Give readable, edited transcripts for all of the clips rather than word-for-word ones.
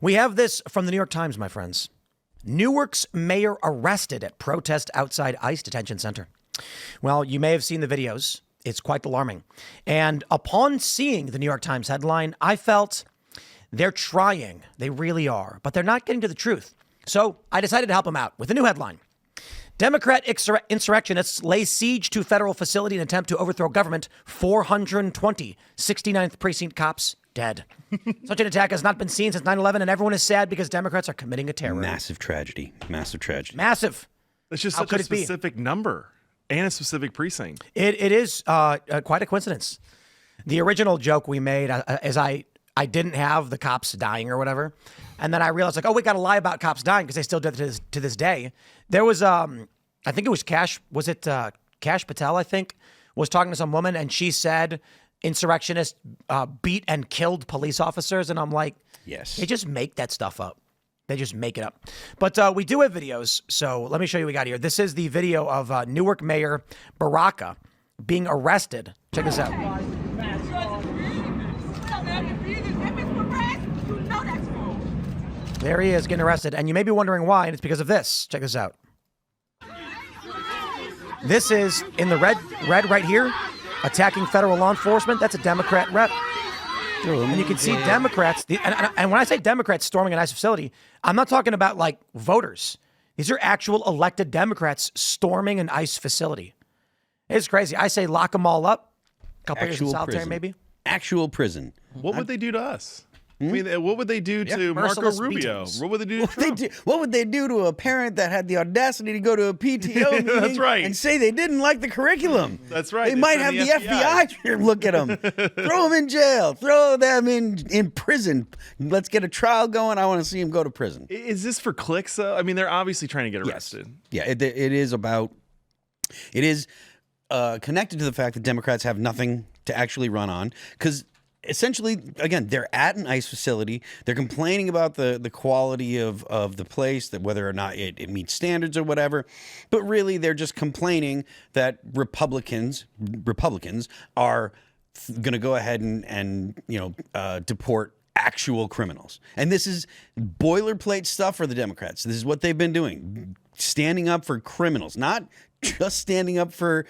We have this from the New York Times, my friends. Newark's mayor arrested at protest outside ICE detention center. Well, you may have seen the videos. It's quite alarming. And upon seeing the New York Times headline, I felt they're trying. They really are. But they're not getting to the truth. So I decided to help them out with a new headline. Democrat insurrectionists lay siege to federal facility in attempt to overthrow government. 420 69th precinct cops dead. Such an attack has not been seen since 9/11, and everyone is sad because Democrats are committing a terror. Massive tragedy. Massive tragedy. Massive. It's just such a specific number and a specific precinct. It is quite a coincidence. The original joke we made is I didn't have the cops dying or whatever. And then I realized, like, oh, we got to lie about cops dying because they still do it to this day. There was, I think it was Cash Patel, I think, was talking to some woman, and she said insurrectionists beat and killed police officers. And I'm like, yes, they just make that stuff up. They just make it up. But we do have videos. So let me show you what we got here. This is the video of Newark Mayor Baraka being arrested. Check this out. There he is getting arrested. And you may be wondering why, and it's because of this. Check this out. This is in the red right here, attacking federal law enforcement. That's a Democrat rep. And you can see Democrats, and when I say Democrats storming an ICE facility, I'm not talking about like voters. These are actual elected Democrats storming an ICE facility. It's crazy. I say lock them all up. A couple years in solitary, maybe. Actual prison. What would they do to us? I mean, what would they do to Marco Rubio? What would they do to Trump? What would they do to a parent that had the audacity to go to a PTO meeting That's right. and say they didn't like the curriculum? That's right. They might have the FBI look at them. Throw them in jail. Throw them in prison. Let's get a trial going. I want to see them go to prison. Is this for clicks, though? I mean, they're obviously trying to get arrested. Yes. Yeah, it is connected to the fact that Democrats have nothing to actually run on because essentially, again, they're at an ICE facility. They're complaining about the quality of the place, that whether or not it meets standards or whatever. But really, they're just complaining that Republicans are going to go ahead and deport actual criminals. And this is boilerplate stuff for the Democrats. This is what they've been doing, standing up for criminals, not just standing up for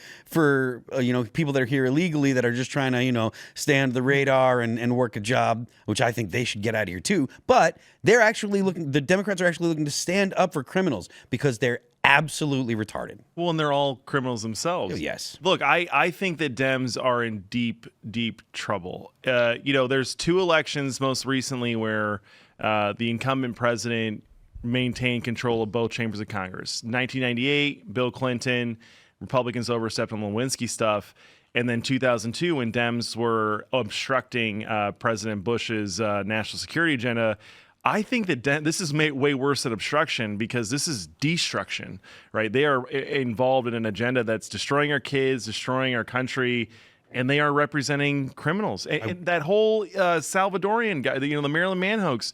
people that are here illegally that are just trying to stay under the radar and work a job, which I think they should get out of here too. But the Democrats are actually looking to stand up for criminals because they're absolutely retarded. Well, and they're all criminals themselves. Yes. Look, I think that Dems are in deep, deep trouble. There's two elections most recently where the incumbent president maintain control of both chambers of Congress. 1998, Bill Clinton, Republicans overstepped on Lewinsky stuff. And then 2002, when Dems were obstructing President Bush's national security agenda. I think that this is way worse than obstruction because this is destruction, right? They are involved in an agenda that's destroying our kids, destroying our country, and they are representing criminals. And that whole Salvadorian guy, the Maryland man hoax,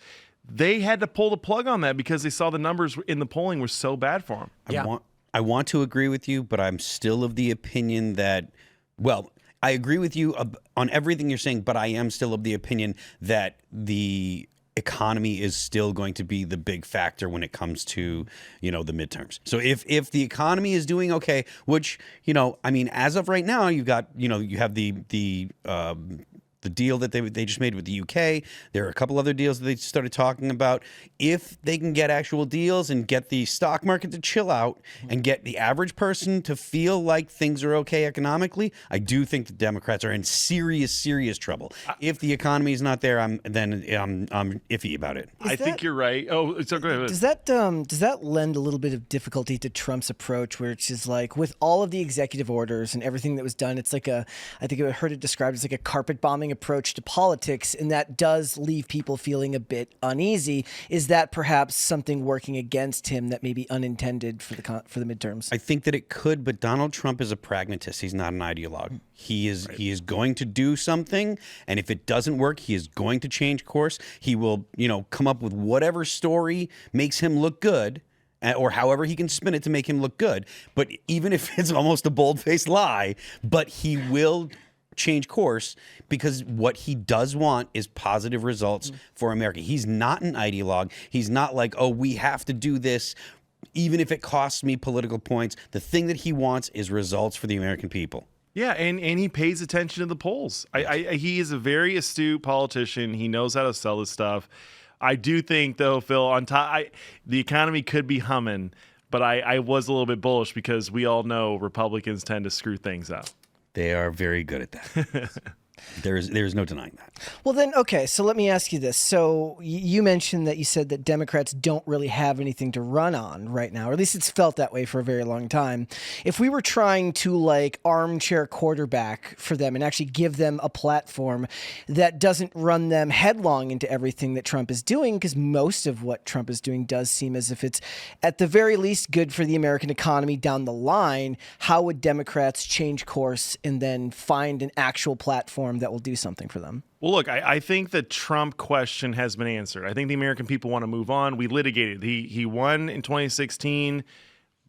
they had to pull the plug on that because they saw the numbers in the polling were so bad for them. Yeah. I want to agree with you, but I'm still of the opinion that, I agree with you on everything you're saying, but I am still of the opinion that the economy is still going to be the big factor when it comes to, the midterms. So if the economy is doing okay, which, as of right now, you have the deal that they just made with the UK. There are a couple other deals that they started talking about. If they can get actual deals and get the stock market to chill out and get the average person to feel like things are okay economically, I do think the Democrats are in serious, serious trouble. If the economy is not there, I'm iffy about it. I think you're right. Oh, so go ahead. Does that lend a little bit of difficulty to Trump's approach, which is like with all of the executive orders and everything that was done, it's like I think I heard it described as like a carpet bombing approach to politics, and that does leave people feeling a bit uneasy. Is that perhaps something working against him that may be unintended for the midterms? I think that it could, but Donald Trump is a pragmatist. He's not an ideologue. He is going to do something, and if it doesn't work, he is going to change course. He will, come up with whatever story makes him look good, or however he can spin it to make him look good. But even if it's almost a bold-faced lie, but he will change course because what he does want is positive results for America. He's not an ideologue. He's not like, oh, we have to do this even if it costs me political points. The thing that he wants is results for the American people. Yeah, and he pays attention to the polls. He is a very astute politician. He knows how to sell this stuff. I do think, though, Phil, on top, the economy could be humming, but I was a little bit bullish because we all know Republicans tend to screw things up. They are very good at that. There's no denying that. Well, then, okay, so let me ask you this. So you mentioned that you said that Democrats don't really have anything to run on right now, or at least it's felt that way for a very long time. If we were trying to like armchair quarterback for them and actually give them a platform that doesn't run them headlong into everything that Trump is doing, because most of what Trump is doing does seem as if it's at the very least good for the American economy down the line, how would Democrats change course and then find an actual platform that will do something for them? Well, look, I think the Trump question has been answered. I think the American people want to move on. We litigated. He won in 2016,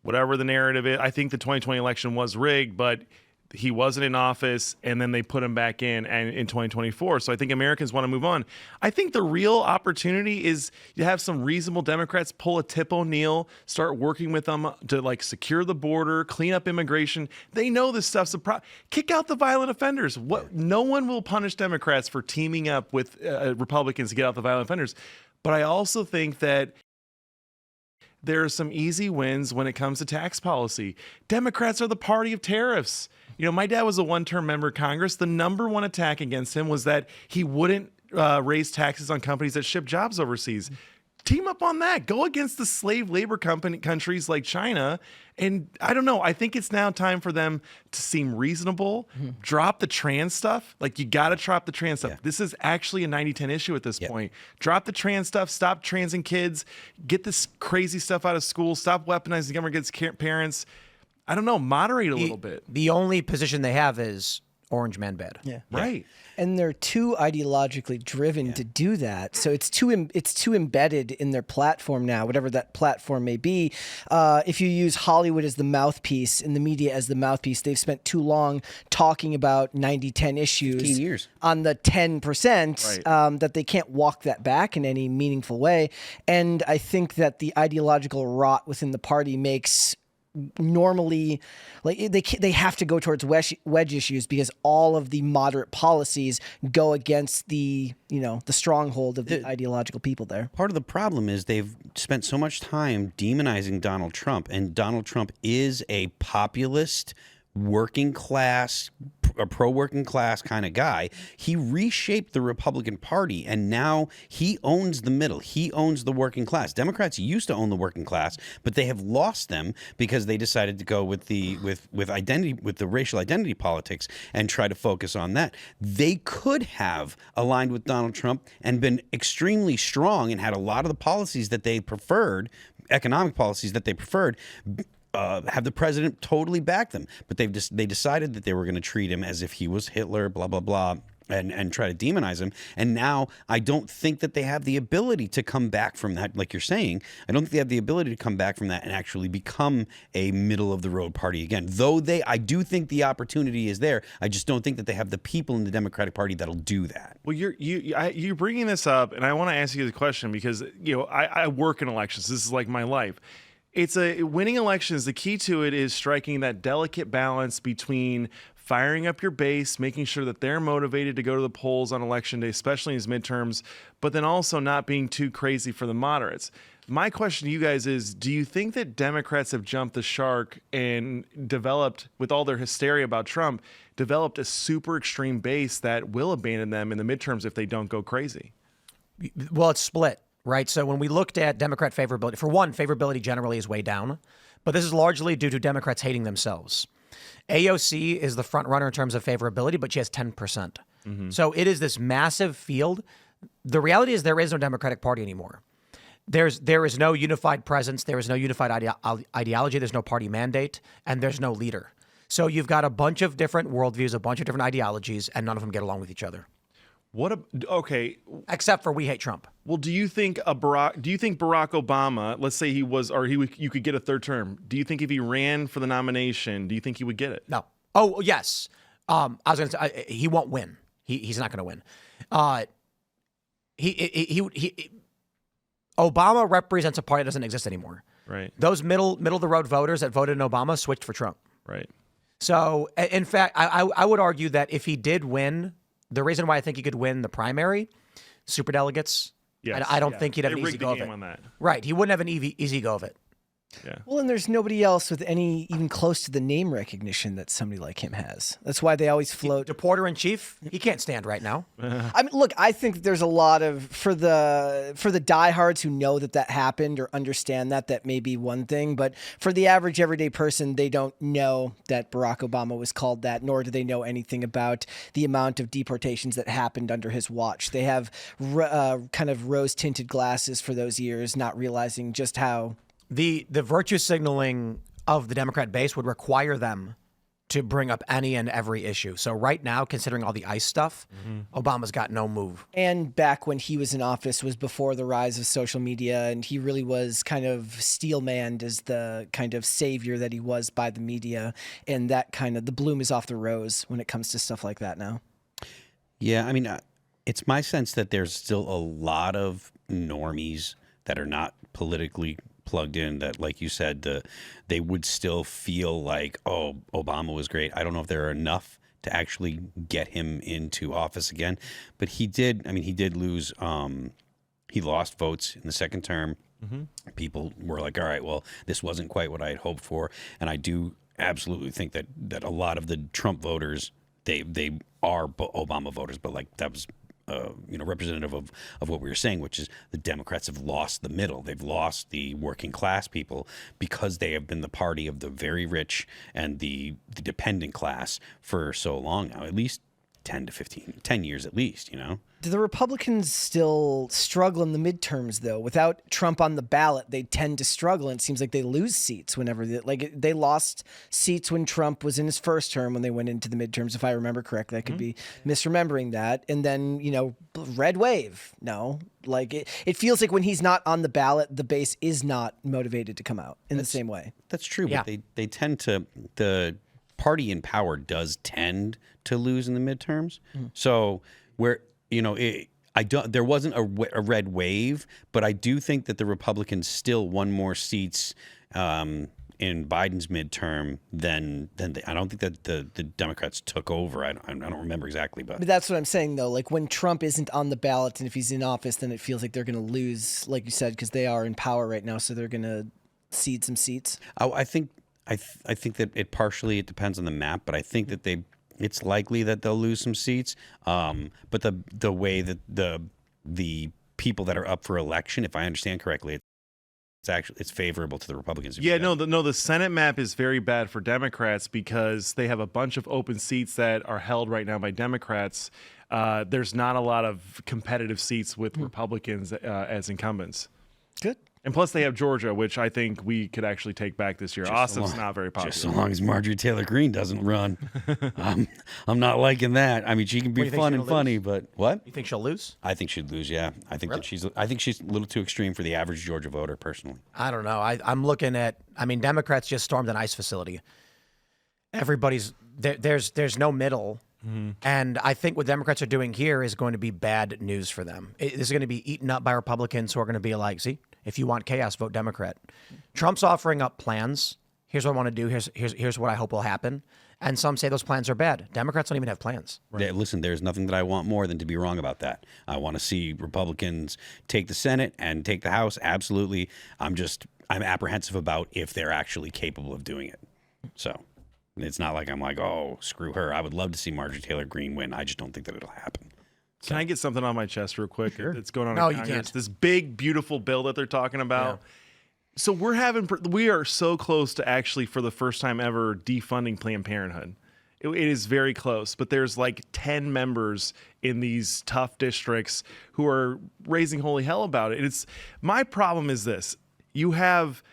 whatever the narrative is. I think the 2020 election was rigged, but he wasn't in office, and then they put him back in 2024. So I think Americans want to move on. I think the real opportunity is to have some reasonable Democrats pull a Tip O'Neill, start working with them to like secure the border, clean up immigration. They know this stuff's a problem. Kick out the violent offenders. No one will punish Democrats for teaming up with Republicans to get out the violent offenders. But I also think that there are some easy wins when it comes to tax policy. Democrats are the party of tariffs. You know, my dad was a one-term member of Congress. The number one attack against him was that he wouldn't raise taxes on companies that ship jobs overseas. Team up on that. Go against the slave labor countries like China. And I don't know. I think it's now time for them to seem reasonable. Drop the trans stuff. Like, you got to drop the trans stuff. Yeah. This is actually a 90-10 issue at this point. Drop the trans stuff. Stop transing kids. Get this crazy stuff out of school. Stop weaponizing the government against parents. I don't know. Moderate a little bit. The only position they have is orange man bad. Yeah. Right. And they're too ideologically driven to do that. So it's too embedded in their platform now, whatever that platform may be. If you use Hollywood as the mouthpiece and the media as the mouthpiece, they've spent too long talking about 90-10 issues 15 years. On the 10% that they can't walk that back in any meaningful way. And I think that the ideological rot within the party makes normally, like, they have to go towards wedge issues because all of the moderate policies go against the stronghold of the ideological people there. Part of the problem is they've spent so much time demonizing Donald Trump, and Donald Trump is a populist, working class, a pro-working class kind of guy. He reshaped the Republican Party, and now he owns the middle. He owns the working class. Democrats used to own the working class, but they have lost them because they decided to go with the racial identity politics and try to focus on that. They could have aligned with Donald Trump and been extremely strong and had a lot of the policies that they preferred, economic policies that they preferred, have the president totally back them, but they decided that they were going to treat him as if he was Hitler, blah blah blah, and try to demonize him. And now I don't think that they have the ability to come back from that. Like you're saying, I don't think they have the ability to come back from that and actually become a middle of the road party again. Though I do think the opportunity is there. I just don't think that they have the people in the Democratic Party that'll do that. Well, you're bringing this up, and I want to ask you the question because I work in elections. This is like my life. Winning elections, the key to it is striking that delicate balance between firing up your base, making sure that they're motivated to go to the polls on election day, especially in these midterms, but then also not being too crazy for the moderates. My question to you guys is, do you think that Democrats have jumped the shark and developed, with all their hysteria about Trump, developed a super extreme base that will abandon them in the midterms if they don't go crazy? Well, it's split. Right. So when we looked at Democrat favorability, for one, favorability generally is way down, but this is largely due to Democrats hating themselves. AOC is the front runner in terms of favorability, but she has 10%. Mm-hmm. So it is this massive field. The reality is there is no Democratic Party anymore. There is no unified presence. There is no unified ideology. There's no party mandate, and there's no leader. So you've got a bunch of different worldviews, a bunch of different ideologies, and none of them get along with each other. Okay. Except for we hate Trump. Well, do you think Barack Obama, let's say you could get a third term. Do you think if he ran for the nomination, do you think he would get it? No. Oh, yes. I was going to say he won't win. He's not going to win. Obama represents a party that doesn't exist anymore. Right. Those middle of the road voters that voted in Obama switched for Trump. Right. So, in fact, I would argue that if he did win, the reason why I think he could win the primary, superdelegates, Yes. I don't think he'd have They an easy rigged the go of game it. on that. Right. He wouldn't have an easy go of it. Yeah. Well, and there's nobody else with any even close to the name recognition that somebody like him has. That's why they always float. Deporter in chief, he can't stand right now. I mean, look, I think there's a lot of for the diehards who know that happened or understand that may be one thing, but for the average everyday person, they don't know that Barack Obama was called that, nor do they know anything about the amount of deportations that happened under his watch. They have kind of rose-tinted glasses for those years, not realizing just how. The virtue signaling of the Democrat base would require them to bring up any and every issue. So right now, considering all the ICE stuff, Obama's got no move. And back when he was in office was before the rise of social media, and he really was kind of steel-manned as the kind of savior that he was by the media, and that kind of the bloom is off the rose when it comes to stuff like that now. Yeah, I mean, it's my sense that there's still a lot of normies that are not politically plugged in, that, like you said, they would still feel like, oh, Obama was great. I don't know if there are enough to actually get him into office again, but he did lose. He lost votes in the second term. People were like, all right, well, this wasn't quite what I had hoped for. And I do absolutely think that a lot of the Trump voters, they are Obama voters, but like that was representative of what we were saying, which is the Democrats have lost the middle. They've lost the working class people because they have been the party of the very rich and the dependent class for so long now, at least 10 years at least, Do the Republicans still struggle in the midterms, though? Without Trump on the ballot, they tend to struggle, and it seems like they lose seats whenever they lost seats when Trump was in his first term when they went into the midterms, if I remember correctly. I could be misremembering that. And then, red wave. No, it feels like when he's not on the ballot, the base is not motivated to come out in the same way. That's true, Yeah. but they tend to, the party in power does tend to lose in the midterms. So where, there wasn't a red wave, but I do think that the Republicans still won more seats in Biden's midterm than I don't think that the Democrats took over. I don't remember exactly, but But that's what I'm saying, though. Like when Trump isn't on the ballot and if he's in office, then it feels like they're going to lose, like you said, because they are in power right now. So they're going to cede some seats. I think that it partially depends on the map, but I think that it's likely that they'll lose some seats. But the way that the people that are up for election, if I understand correctly, it's favorable to the Republicans. Yeah, the Senate map is very bad for Democrats because they have a bunch of open seats that are held right now by Democrats. There's not a lot of competitive seats with Republicans as incumbents. Good. And plus, they have Georgia, which I think we could actually take back this year. Austin's not very popular. Just so long as Marjorie Taylor Greene doesn't run. I'm not liking that. I mean, she can be fun and funny, but what? You think she'll lose? I think she'd lose. Yeah, I think that she's a little too extreme for the average Georgia voter, personally. I don't know. I'm looking at. Democrats just stormed an ICE facility. Everybody's there's no middle. And I think what Democrats are doing here is going to be bad news for them. This is going to be eaten up by Republicans who are going to be like, see, if you want chaos, vote Democrat. Trump's offering up plans. Here's what I want to do. Here's what I hope will happen. And some say those plans are bad. Democrats don't even have plans. Right. Listen, there's nothing that I want more than to be wrong about that. I want to see Republicans take the Senate and take the House. Absolutely. I'm apprehensive about if they're actually capable of doing it. So it's not like I'm like, oh, screw her. I would love to see Marjorie Taylor Greene win. I just don't think that it'll happen. Can I get something on my chest real quick? Sure. It's going on No, in you Congress. can't. This big, beautiful bill that they're talking about. Yeah. So we are so close to actually, for the first time ever, defunding Planned Parenthood. It is very close, but there's like 10 members in these tough districts who are raising holy hell about it. My problem is this. You have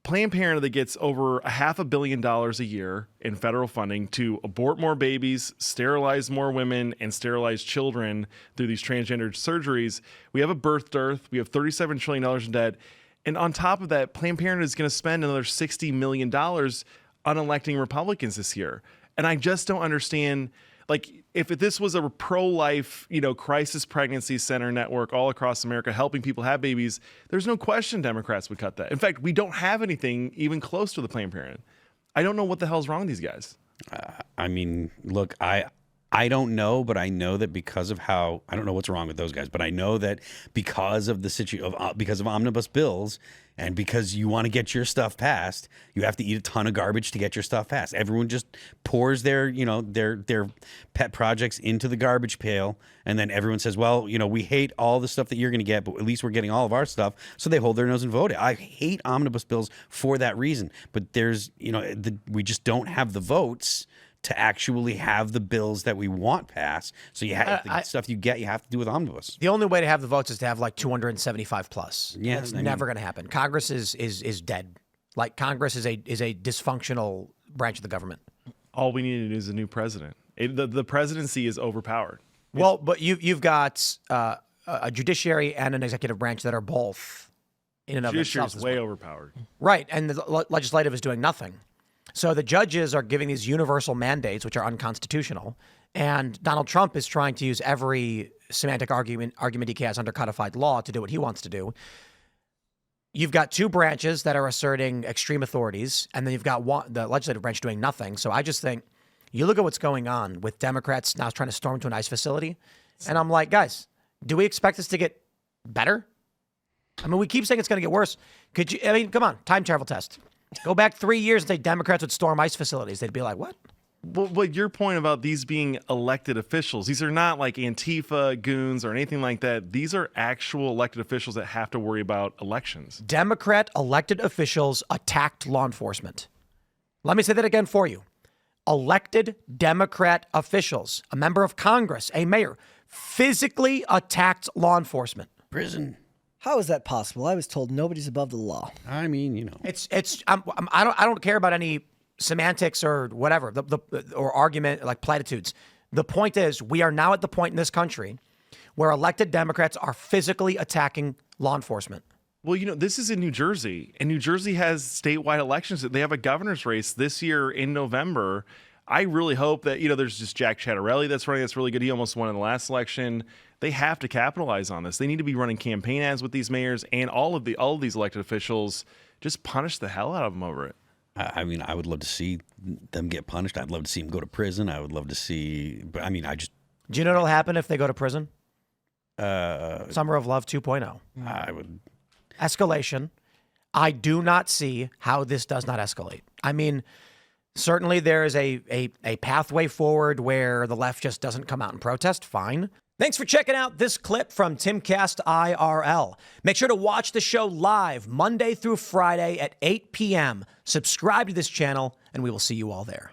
Planned Parenthood that gets over $500 million a year in federal funding to abort more babies, sterilize more women, and sterilize children through these transgender surgeries. We have a birth dearth. We have $37 trillion in debt. And on top of that, Planned Parenthood is going to spend another $60 million on electing Republicans this year. And I just don't understand, like, if this was a pro-life, crisis pregnancy center network all across America helping people have babies, there's no question Democrats would cut that. In fact, we don't have anything even close to the Planned Parenthood. I don't know what the hell's wrong with these guys. I mean, look, I don't know, but I know that because of how I don't know what's wrong with those guys, but I know that because of the because of omnibus bills and because you want to get your stuff passed, you have to eat a ton of garbage to get your stuff passed. Everyone just pours their pet projects into the garbage pail, and then everyone says, "Well, we hate all the stuff that you're going to get, but at least we're getting all of our stuff." So they hold their nose and vote it. I hate omnibus bills for that reason, but there's we just don't have the votes to actually have the bills that we want passed. So you have the stuff you have to do with omnibus. The only way to have the votes is to have like 275 plus. Yeah, it's never going to happen. Congress is dead. Like Congress is a dysfunctional branch of the government. All we need is a new president. The presidency is overpowered. Well, but you've got a judiciary and an executive branch that are both in and of themselves. Judiciary is way overpowered. Right, and the legislative is doing nothing. So the judges are giving these universal mandates, which are unconstitutional, and Donald Trump is trying to use every semantic argument he has under codified law to do what he wants to do. You've got two branches that are asserting extreme authorities, and then you've got the legislative branch doing nothing. So I just think you look at what's going on with Democrats now trying to storm to an ICE facility, and I'm like, guys, do we expect this to get better? I mean, we keep saying it's going to get worse. Come on, time travel test. Go back 3 years and say Democrats would storm ICE facilities. They'd be like, what? Well, your point about these being elected officials, these are not like Antifa goons or anything like that. These are actual elected officials that have to worry about elections. Democrat elected officials attacked law enforcement. Let me say that again for you. Elected Democrat officials, a member of Congress, a mayor, physically attacked law enforcement. Prison. How is that possible? I was told nobody's above the law. I mean, I don't care about any semantics or whatever, or argument like platitudes. The point is, we are now at the point in this country where elected Democrats are physically attacking law enforcement. Well, this is in New Jersey, and New Jersey has statewide elections. They have a governor's race this year in November. I really hope that, there's just Jack Ciattarelli that's running. That's really good. He almost won in the last election. They have to capitalize on this. They need to be running campaign ads with these mayors and all of these elected officials. Just punish the hell out of them over it. I mean, I would love to see them get punished. I'd love to see them go to prison. I would love to see, but I mean, Do you know what'll happen if they go to prison? Summer of Love 2.0. I would. Escalation. I do not see how this does not escalate. I mean, certainly there is a pathway forward where the left just doesn't come out and protest. Fine. Thanks for checking out this clip from Timcast IRL. Make sure to watch the show live Monday through Friday at 8 p.m. Subscribe to this channel, and we will see you all there.